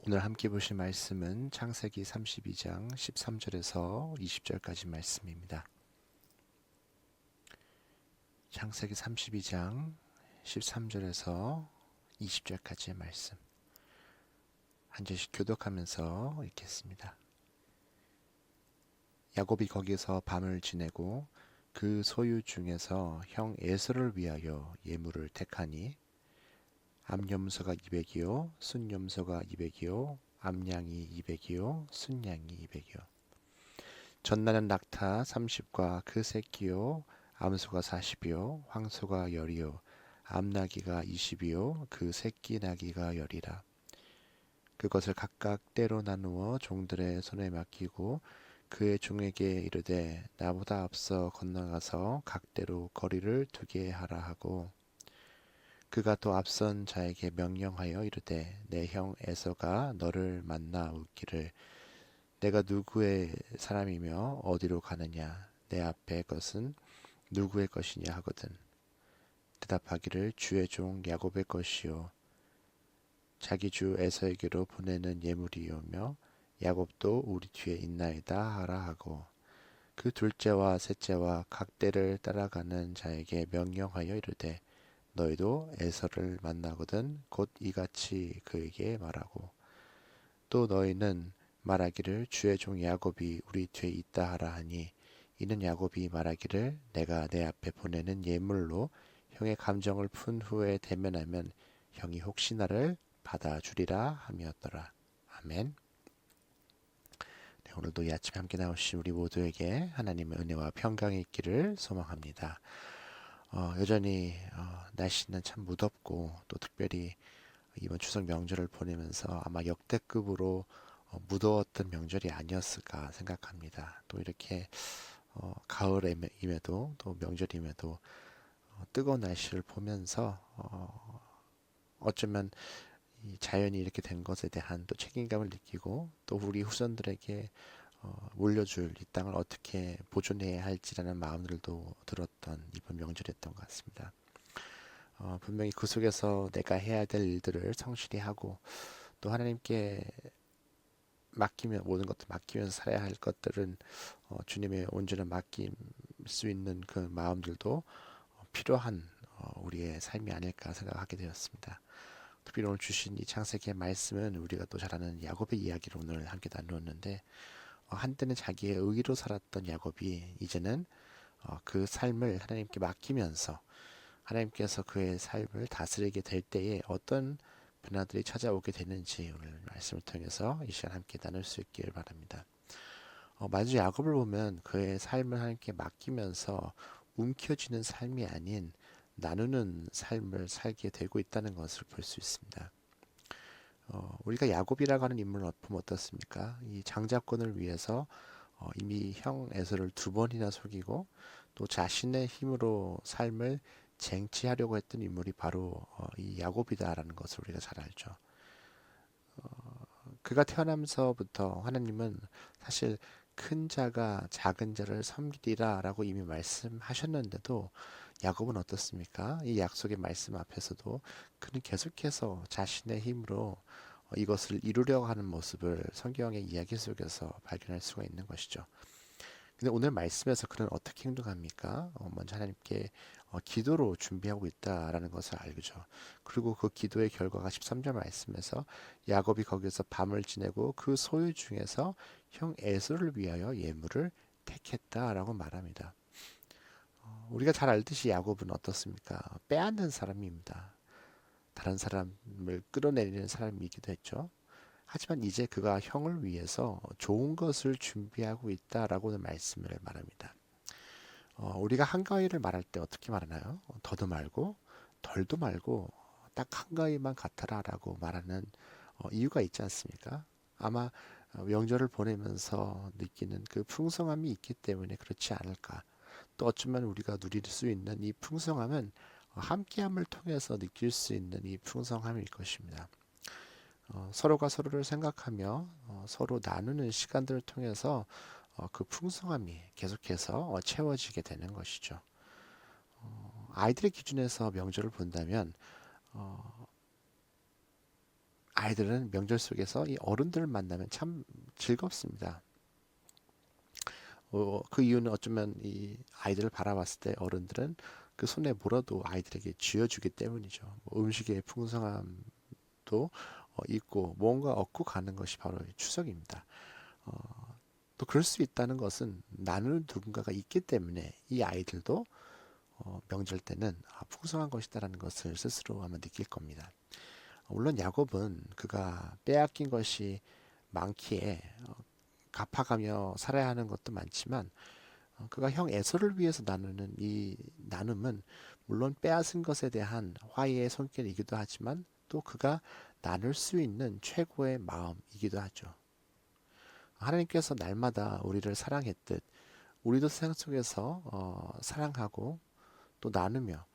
오늘 함께 보실 말씀은 창세기 32장 13절에서 20절까지 말씀입니다. 창세기 32장 13절에서 20절까지의 말씀. 한 절씩 교독하면서 읽겠습니다. 야곱이 거기서 밤을 지내고 그 소유 중에서 형 에서를 위하여 예물을 택하니 암염소가 200이요 순염소가 200이요 암양이 200이요 순양이 200이요 전나는 낙타 30과 그 새끼요 암소가 40이요 황소가 10이요 암나귀가 20이요 그 새끼 나귀가 10이라. 그것을 각각 때로 나누어 종들의 손에 맡기고 그의 종에게 이르되 나보다 앞서 건너가서 각대로 거리를 두게 하라 하고, 그가 또 앞선 자에게 명령하여 이르되 내 형 에서가 너를 만나 묻기를 내가 누구의 사람이며 어디로 가느냐 내 앞에 것은 누구의 것이냐 하거든. 대답하기를 주의 종 야곱의 것이요 자기 주 에서에게로 보내는 예물이오며 야곱도 우리 뒤에 있나이다 하라 하고, 그 둘째와 셋째와 각대를 따라가는 자에게 명령하여 이르되 너희도 에서를 만나거든 곧 이같이 그에게 말하고, 또 너희는 말하기를 주의 종 야곱이 우리 뒤에 있다 하라 하니, 이는 야곱이 말하기를 내가 내 앞에 보내는 예물로 형의 감정을 푼 후에 대면하면 형이 혹시 나를 받아주리라 함이었더라. 아멘. 네, 오늘도 이 아침에 함께 나오신 우리 모두에게 하나님의 은혜와 평강이 있기를 소망합니다. 여전히 날씨는 참 무덥고, 또 특별히 이번 추석 명절을 보내면서 아마 역대급으로 무더웠던 명절이 아니었을까 생각합니다. 또 이렇게 가을임에도 또 명절임에도 뜨거운 날씨를 보면서 어쩌면 이 자연이 이렇게 된 것에 대한 또 책임감을 느끼고, 또 우리 후손들에게 물려줄 이 땅을 어떻게 보존해야 할지라는 마음들도 들었던 이번 명절이었던 것 같습니다. 분명히 그 속에서 내가 해야 될 일들을 성실히 하고, 또 하나님께 맡기면 모든 것들 맡기면서 살아야 할 것들은 주님의 온전한 맡길 수 있는 그 마음들도 필요한 우리의 삶이 아닐까 생각하게 되었습니다. 특별히 오늘 주신 이 창세기의 말씀은 우리가 또 잘 아는 야곱의 이야기를 오늘 함께 나누었는데, 한때는 자기의 의로 살았던 야곱이 이제는 그 삶을 하나님께 맡기면서 하나님께서 그의 삶을 다스리게 될 때에 어떤 변화들이 찾아오게 되는지 오늘 말씀을 통해서 이 시간 함께 나눌 수 있기를 바랍니다. 먼저 야곱을 보면 그의 삶을 하나님께 맡기면서 움켜쥐는 삶이 아닌 나누는 삶을 살게 되고 있다는 것을 볼 수 있습니다. 우리가 야곱이라고 하는 인물을 보면 어떻습니까? 이 장자권을 위해서 이미 형 에서를 두 번이나 속이고, 또 자신의 힘으로 삶을 쟁취하려고 했던 인물이 바로 이 야곱이다라는 것을 우리가 잘 알죠. 그가 태어나면서부터 하나님은 사실 큰 자가 작은 자를 섬기리라라고 이미 말씀하셨는데도 야곱은 어떻습니까? 이 약속의 말씀 앞에서도 그는 계속해서 자신의 힘으로 이것을 이루려고 하는 모습을 성경의 이야기 속에서 발견할 수가 있는 것이죠. 근데 오늘 말씀에서 그는 어떻게 행동합니까? 먼저 하나님께 기도로 준비하고 있다라는 것을 알죠. 그리고 그 기도의 결과가 13절 말씀에서 야곱이 거기서 밤을 지내고 그 소유 중에서 형 에서를 위하여 예물을 택했다라고 말합니다. 우리가 잘 알듯이 야곱은 어떻습니까? 빼앗는 사람입니다. 다른 사람을 끌어내리는 사람이기도 했죠. 하지만 이제 그가 형을 위해서 좋은 것을 준비하고 있다라고는 말씀을 말합니다. 우리가 한가위를 말할 때 어떻게 말하나요? 더도 말고 덜도 말고 딱 한가위만 같아라라고 말하는 이유가 있지 않습니까? 아마 명절을 보내면서 느끼는 그 풍성함이 있기 때문에 그렇지 않을까. 또 어쩌면 우리가 누릴 수 있는 이 풍성함은 함께함을 통해서 느낄 수 있는 이 풍성함일 것입니다. 서로가 서로를 생각하며 서로 나누는 시간들을 통해서 그 풍성함이 계속해서 채워지게 되는 것이죠. 아이들의 기준에서 명절을 본다면 아이들은 명절 속에서 이 어른들을 만나면 참 즐겁습니다. 그 이유는 어쩌면 이 아이들을 바라봤을 때 어른들은 그 손에 물어도 아이들에게 쥐어주기 때문이죠. 뭐 음식의 풍성함도 있고 뭔가 얻고 가는 것이 바로 추석입니다. 또 그럴 수 있다는 것은 나눌 누군가가 있기 때문에 이 아이들도 명절 때는 풍성한 것이다라는 것을 스스로 아마 느낄 겁니다. 물론 야곱은 그가 빼앗긴 것이 많기에 갚아가며 살아야 하는 것도 많지만 그가 형 에서를 위해서 나누는 이 나눔은 물론 빼앗은 것에 대한 화해의 손길이기도 하지만 또 그가 나눌 수 있는 최고의 마음이기도 하죠. 하나님께서 날마다 우리를 사랑했듯 우리도 세상 속에서 사랑하고 또 나누며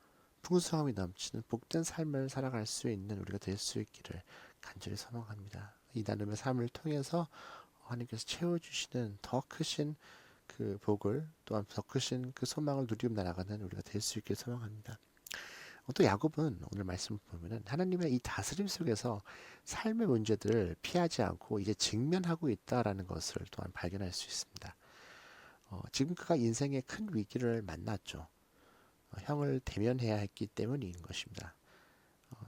풍성함이 넘치는 복된 삶을 살아갈 수 있는 우리가 될 수 있기를 간절히 소망합니다. 이 나눔의 삶을 통해서 하나님께서 채워주시는 더 크신 그 복을 또한 더 크신 그 소망을 누리며 나아가는 우리가 될 수 있길 소망합니다. 또 야곱은 오늘 말씀을 보면은 하나님의 이 다스림 속에서 삶의 문제들을 피하지 않고 이제 직면하고 있다라는 것을 또한 발견할 수 있습니다. 지금 그가 인생의 큰 위기를 만났죠. 형을 대면해야 했기 때문인 것입니다.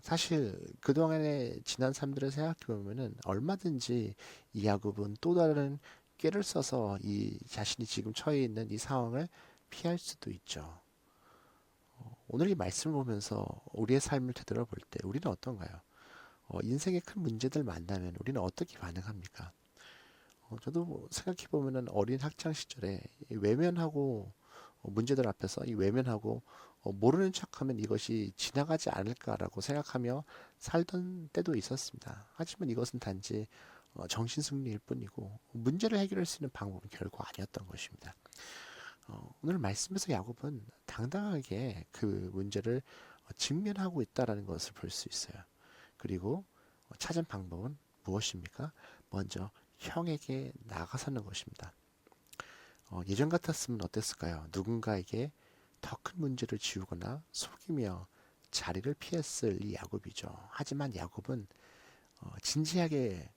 사실 그동안의 지난 삶들을 생각해 보면은 얼마든지 이 야곱은 또 다른 꾀를 써서 이 자신이 지금 처해 있는 이 상황을 피할 수도 있죠. 오늘 이 말씀을 보면서 우리의 삶을 되돌아볼 때 우리는 어떤가요? 인생의 큰 문제들 만나면 우리는 어떻게 반응합니까? 저도 뭐 생각해 보면은 어린 학창 시절에 외면하고 문제들 앞에서 이 외면하고 모르는 척하면 이것이 지나가지 않을까라고 생각하며 살던 때도 있었습니다. 하지만 이것은 단지 정신승리일 뿐이고 문제를 해결할 수 있는 방법은 결코 아니었던 것입니다. 오늘 말씀에서 야곱은 당당하게 그 문제를 직면하고 있다라는 것을 볼 수 있어요. 그리고 찾은 방법은 무엇입니까? 먼저 형에게 나가서는 것입니다. 예전 같았으면 어땠을까요? 누군가에게 더 큰 문제를 지우거나 속이며 자리를 피했을 이 야곱이죠. 하지만 야곱은 진지하게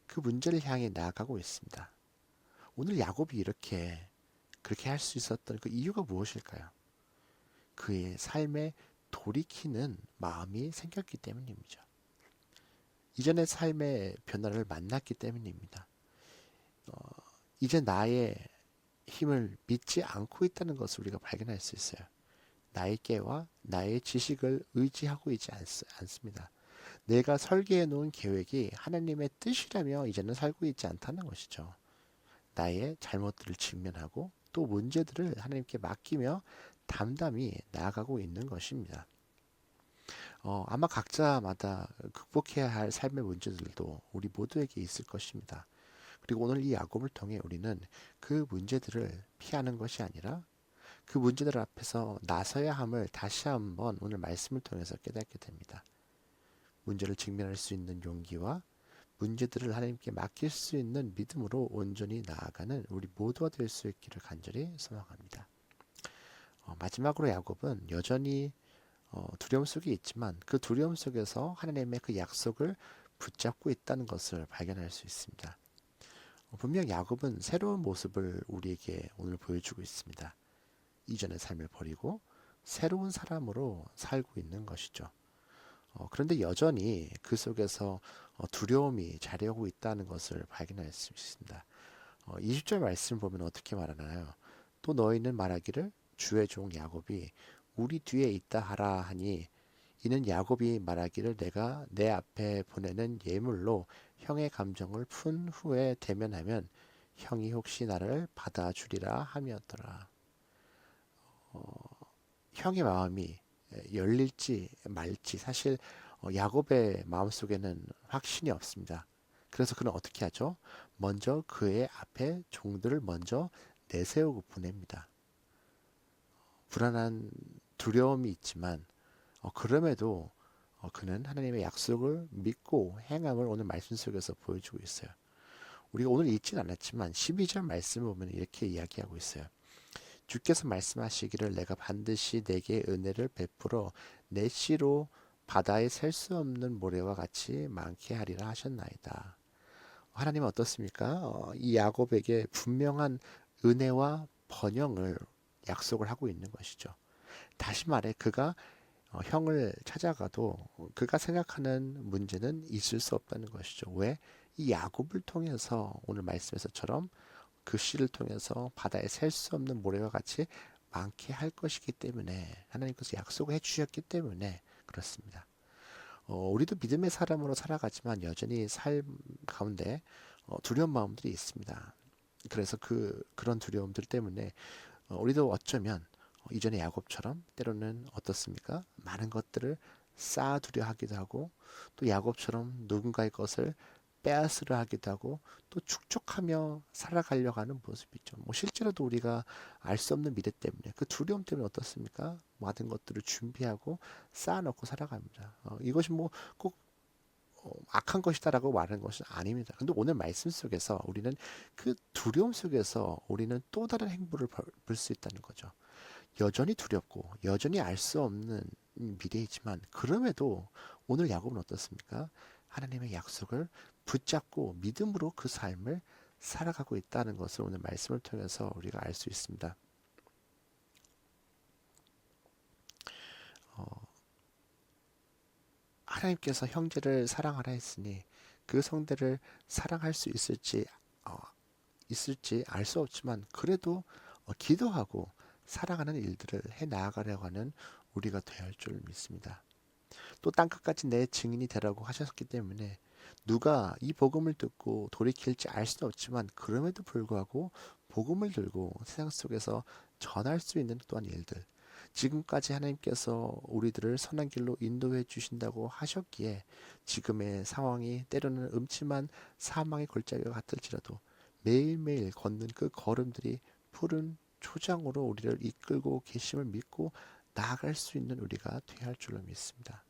그 문제를 향해 나아가고 있습니다. 오늘 야곱이 그렇게 할 수 있었던 그 이유가 무엇일까요? 그의 삶에 돌이키는 마음이 생겼기 때문입니다. 이전의 삶의 변화를 만났기 때문입니다. 이제 나의 힘을 믿지 않고 있다는 것을 우리가 발견할 수 있어요. 나의 깨와 나의 지식을 의지하고 있지 않습니다. 내가 설계해 놓은 계획이 하나님의 뜻이라며 이제는 살고 있지 않다는 것이죠. 나의 잘못들을 직면하고 또 문제들을 하나님께 맡기며 담담히 나아가고 있는 것입니다. 아마 각자마다 극복해야 할 삶의 문제들도 우리 모두에게 있을 것입니다. 그리고 오늘 이 야곱을 통해 우리는 그 문제들을 피하는 것이 아니라 그 문제들 앞에서 나서야 함을 다시 한번 오늘 말씀을 통해서 깨닫게 됩니다. 문제를 직면할 수 있는 용기와 문제들을 하나님께 맡길 수 있는 믿음으로 온전히 나아가는 우리 모두가 될 수 있기를 간절히 소망합니다. 마지막으로 야곱은 여전히 두려움 속에 있지만 그 두려움 속에서 하나님의 그 약속을 붙잡고 있다는 것을 발견할 수 있습니다. 분명 야곱은 새로운 모습을 우리에게 오늘 보여주고 있습니다. 이전의 삶을 버리고 새로운 사람으로 살고 있는 것이죠. 그런데 여전히 그 속에서 두려움이 자리하고 있다는 것을 발견할 수 있습니다. 20절 말씀 보면 어떻게 말하나요? 또 너희는 말하기를 주의 종 야곱이 우리 뒤에 있다 하라 하니 이는 야곱이 말하기를 내가 내 앞에 보내는 예물로 형의 감정을 푼 후에 대면하면 형이 혹시 나를 받아주리라 함이었더라. 형의 마음이 열릴지 말지 사실 야곱의 마음속에는 확신이 없습니다. 그래서 그는 어떻게 하죠? 먼저 그의 앞에 종들을 먼저 내세우고 보냅니다. 불안한 두려움이 있지만 그럼에도 그는 하나님의 약속을 믿고 행함을 오늘 말씀 속에서 보여주고 있어요. 우리가 오늘 읽진 않았지만 12절 말씀을 보면 이렇게 이야기하고 있어요. 주께서 말씀하시기를 내가 반드시 내게 은혜를 베풀어 내 씨로 바다에 셀 수 없는 모래와 같이 많게 하리라 하셨나이다. 하나님은 어떻습니까? 이 야곱에게 분명한 은혜와 번영을 약속을 하고 있는 것이죠. 다시 말해 그가 형을 찾아가도 그가 생각하는 문제는 있을 수 없다는 것이죠. 왜? 이 야곱을 통해서 오늘 말씀에서처럼 그 씨를 통해서 바다에 셀 수 없는 모래와 같이 많게 할 것이기 때문에 하나님께서 약속을 해주셨기 때문에 그렇습니다. 우리도 믿음의 사람으로 살아가지만 여전히 삶 가운데 두려운 마음들이 있습니다. 그래서 그런 두려움들 때문에 우리도 어쩌면 이전의 야곱처럼 때로는 어떻습니까? 많은 것들을 쌓아두려 하기도 하고 또 야곱처럼 누군가의 것을 빼앗으려 하기도 하고 또 축적하며 살아가려고 하는 모습이 있죠. 뭐 실제로도 우리가 알 수 없는 미래 때문에 그 두려움 때문에 어떻습니까? 모든 것들을 준비하고 쌓아놓고 살아갑니다. 이것이 뭐꼭 악한 것이다라고 말하는 것은 아닙니다. 근데 오늘 말씀 속에서 우리는 그 두려움 속에서 우리는 또 다른 행보를 볼 수 있다는 거죠. 여전히 두렵고 여전히 알 수 없는 미래이지만 그럼에도 오늘 야곱은 어떻습니까? 하나님의 약속을 붙잡고 믿음으로 그 삶을 살아가고 있다는 것을 오늘 말씀을 통해서 우리가 알 수 있습니다. 어, 하나님께서 형제를 사랑하라 했으니 그 성대를 사랑할 수 어, 있을지 알 수 없지만 그래도 기도하고 사랑하는 일들을 해 나아가려고 하는 우리가 되어야 할 줄 믿습니다. 또 땅끝까지 내 증인이 되라고 하셨기 때문에 누가 이 복음을 듣고 돌이킬지 알 수는 없지만 그럼에도 불구하고 복음을 들고 세상 속에서 전할 수 있는 또한 일들 지금까지 하나님께서 우리들을 선한 길로 인도해 주신다고 하셨기에 지금의 상황이 때로는 음침한 사망의 골짜기가 같을지라도 매일매일 걷는 그 걸음들이 푸른 초장으로 우리를 이끌고 계심을 믿고 나아갈 수 있는 우리가 되어야 할 줄로 믿습니다.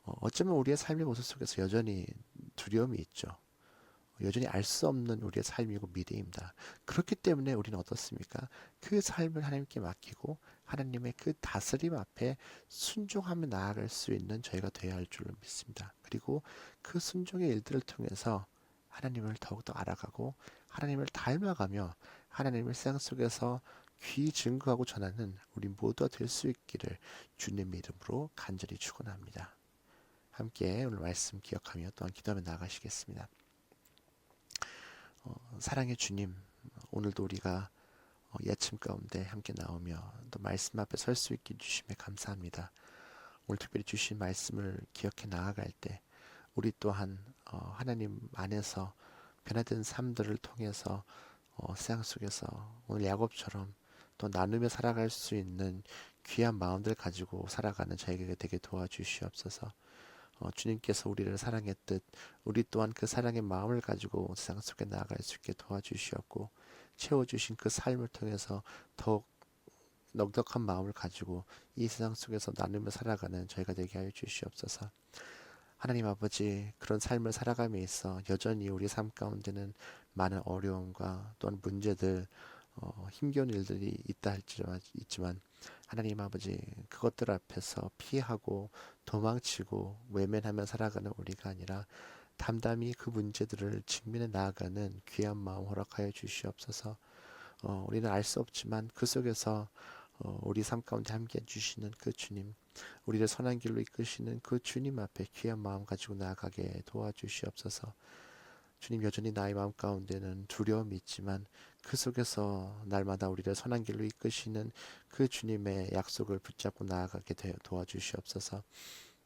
어쩌면 우리의 삶의 모습 속에서 여전히 두려움이 있죠. 여전히 알 수 없는 우리의 삶이고 미래입니다. 그렇기 때문에 우리는 어떻습니까? 그 삶을 하나님께 맡기고 하나님의 그 다스림 앞에 순종하며 나아갈 수 있는 저희가 되어야 할 줄로 믿습니다. 그리고 그 순종의 일들을 통해서 하나님을 더욱더 알아가고 하나님을 닮아가며 하나님을 세상 속에서 귀 증거하고 전하는 우리 모두가 될 수 있기를 주님의 이름으로 간절히 축원합니다. 함께 오늘 말씀 기억하며 또한 기도하며 나아가시겠습니다. 사랑의 주님, 오늘도 우리가 예침 가운데 함께 나오며 또 말씀 앞에 설 수 있게 주심에 감사합니다. 오늘 특별히 주신 말씀을 기억해 나아갈 때 우리 또한 하나님 안에서 변화된 삶들을 통해서 세상 속에서 오늘 야곱처럼 또 나누며 살아갈 수 있는 귀한 마음들 가지고 살아가는 저에게 되게 도와주시옵소서. 주님께서 우리를 사랑했듯 우리 또한 그 사랑의 마음을 가지고 세상 속에 나아갈 수 있게 도와주시옵고 채워주신 그 삶을 통해서 더욱 넉넉한 마음을 가지고 이 세상 속에서 나누며 살아가는 저희가 되게 하여 주시옵소서. 하나님 아버지, 그런 삶을 살아감에 있어 여전히 우리 삶 가운데는 많은 어려움과 또한 문제들, 힘겨운 일들이 있다 있지만 하나님 아버지, 그것들 앞에서 피하고 도망치고 외면하며 살아가는 우리가 아니라 담담히 그 문제들을 직면해 나아가는 귀한 마음 허락하여 주시옵소서. 우리는 알 수 없지만 그 속에서 우리 삶 가운데 함께 해주시는 그 주님, 우리를 선한 길로 이끄시는 그 주님 앞에 귀한 마음 가지고 나아가게 도와주시옵소서. 주님, 여전히 나의 마음 가운데는 두려움이 있지만 그 속에서 날마다 우리를 선한 길로 이끄시는 그 주님의 약속을 붙잡고 나아가게 도와주시옵소서.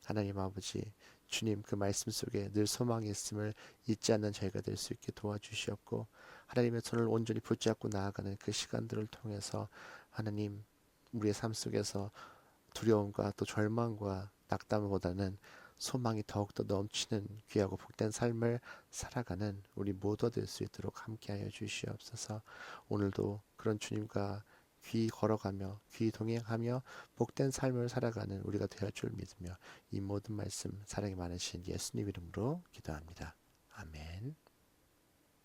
하나님 아버지, 주님 그 말씀 속에 늘 소망이 있음을 잊지 않는 저희가 될 수 있게 도와주시옵고 하나님의 손을 온전히 붙잡고 나아가는 그 시간들을 통해서 하나님 우리의 삶 속에서 두려움과 또 절망과 낙담보다는 소망이 더욱더 넘치는 귀하고 복된 삶을 살아가는 우리 모두가 될 수 있도록 함께하여 주시옵소서. 오늘도 그런 주님과 귀 걸어가며 귀 동행하며 복된 삶을 살아가는 우리가 되어 줄 믿으며 이 모든 말씀 사랑이 많으신 예수님 이름으로 기도합니다. 아멘.